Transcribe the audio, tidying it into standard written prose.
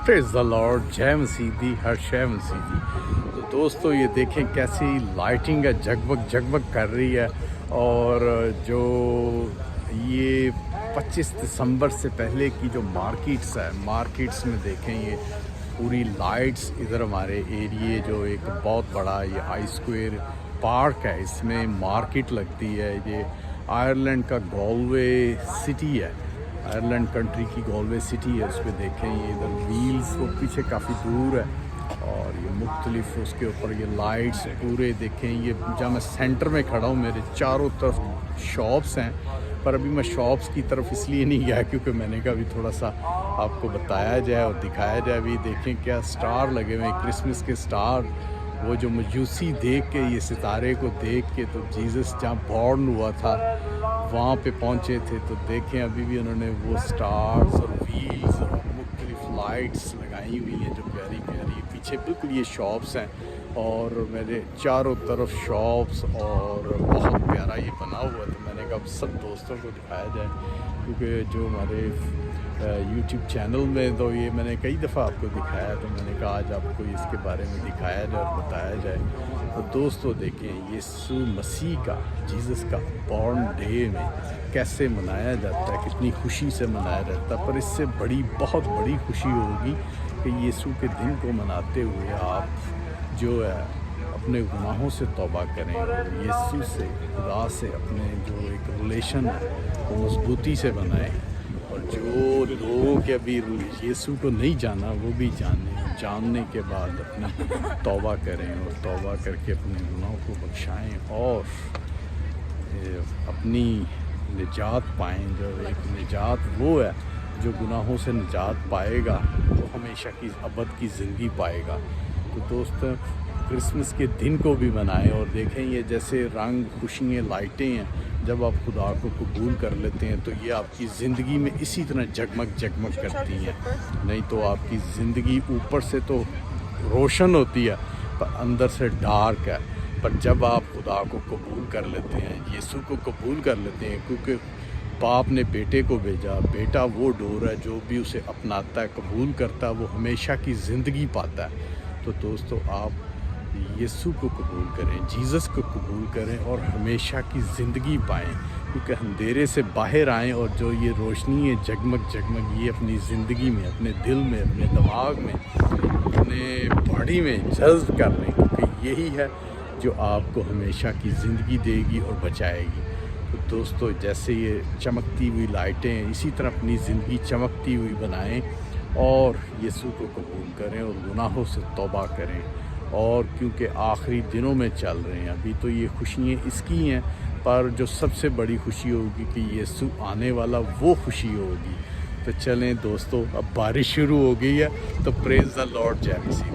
Praise the Lord, जय मसीह हर शय मसीह। तो दोस्तों ये देखें कैसी लाइटिंग है, जगमग जगमग कर रही है। और जो ये 25 दिसंबर से पहले की जो मार्केट्स में देखें ये पूरी लाइट्स। इधर हमारे एरिए जो एक बहुत बड़ा ये आई स्क्वायर पार्क है, इसमें मार्केट लगती है। ये आयरलैंड का गॉलवे सिटी है, आयरलैंड कंट्री की गॉलवे सिटी है। उस पर देखें ये इधर व्हील्स वो पीछे काफ़ी दूर है और ये मुख्तलिफ उसके ऊपर ये लाइट्स पूरे देखें। ये जहाँ मैं सेंटर में खड़ा हूँ, मेरे चारों तरफ शॉप्स हैं, पर अभी मैं शॉप्स की तरफ इसलिए नहीं गया क्योंकि मैंने कहा अभी थोड़ा सा आपको बताया जाए और दिखाया जाए। अभी देखें क्या स्टार लगे हुए हैं, क्रिसमस के स्टार। वो जो मजूसी देख के, ये सितारे को देख के, तो जीसस जहाँ बॉर्न हुआ था वहाँ पे पहुँचे थे। तो देखें अभी भी उन्होंने वो स्टार्स और व्हील्स और मुख्तलिफ लाइट्स लगाई हुई हैं जो प्यारी प्यारी। पीछे बिल्कुल ये शॉप्स हैं और मेरे चारों तरफ शॉप्स और बहुत प्यारा ये बना हुआ। तो मैंने कहा अब सब दोस्तों को दिखाया जाए क्योंकि जो हमारे यूट्यूब चैनल में तो ये मैंने कई दफ़ा आपको दिखाया, तो मैंने कहा आज आपको इसके बारे में दिखाया जाए और बताया जाए। तो दोस्तों देखें यीशु मसीह का, जीसस का बॉर्न डे में कैसे मनाया जाता है, कितनी खुशी से मनाया जाता है। पर इससे बड़ी बहुत बड़ी खुशी होगी कि यीशु के दिन को मनाते हुए आप जो है अपने गुनाहों से तौबा करें और यीशु से, खुदा से अपने जो एक रिलेशन है वो मजबूती से बनाएं। और जो लोगों के अभी यीशु को नहीं जाना वो भी जानने के बाद अपना तौबा करें और तौबा करके अपने गुनाहों को बख्शाएं और अपनी निजात पाएं। जो एक निजात वो है जो गुनाहों से निजात पाएगा वो हमेशा की अबद की ज़िंदगी पाएगा। तो दोस्तों क्रिसमस के दिन को भी मनाएं और देखें ये जैसे रंग, खुशियाँ, लाइटें हैं। जब आप खुदा को कबूल कर लेते हैं तो ये आपकी ज़िंदगी में इसी तरह जगमग जगमग करती हैं। नहीं तो आपकी ज़िंदगी ऊपर से तो रोशन होती है पर अंदर से डार्क है। पर जब आप खुदा को कबूल कर लेते हैं, यीशु को कबूल कर लेते हैं, क्योंकि बाप ने बेटे को भेजा, बेटा वो डोर है जो भी उसे अपनाता है, कबूल करता है, वो हमेशा की ज़िंदगी पाता है। तो दोस्तों आप यीशु को कबूल करें, जीसस को कबूल करें और हमेशा की ज़िंदगी पाएं, क्योंकि अंधेरे से बाहर आएं और जो ये रोशनी है जगमग जगमग ये अपनी ज़िंदगी में, अपने दिल में, अपने दिमाग में, अपने बॉडी में जज्ब कर लें, क्योंकि यही है जो आपको हमेशा की ज़िंदगी देगी और बचाएगी। तो दोस्तों जैसे ये चमकती हुई लाइटें हैं, इसी तरह अपनी ज़िंदगी चमकती हुई बनाएं और यीशु को कबूल करें और गुनाहों से तौबा करें। और क्योंकि आखिरी दिनों में चल रहे हैं, अभी तो ये खुशियाँ इसकी हैं, पर जो सबसे बड़ी खुशी होगी कि यीशु आने वाला वो खुशी होगी। तो चलें दोस्तों, अब बारिश शुरू हो गई है, तो प्रेज़ द लॉर्ड, जय मसीह।